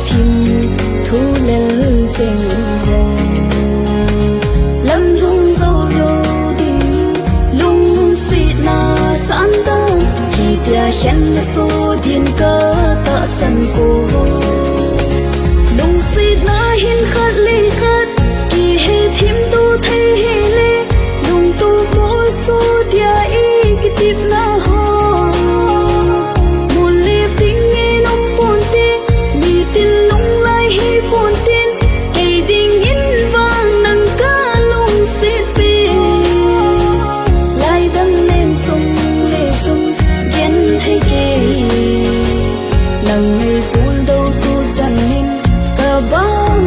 thìm thu lên dành lâm lung dâu lô đi lung xịt na sẵn tơ thì tia khen là số thiên cơ ta sân cô lung xịt na hiên khát ly khát kỳ hệ thìm tu thấy hệ lê lung tu mỗi số tia ý cái tiếp na ho một liệp tình nghe nông buồn tin đi tin lung lại hi buồn tin cây tình in vang nắng cá lung xịt bì lại đâm lên sông lệ sông ghen thấy kề nắng ngày buồn đâu tu chẳng nên cả bao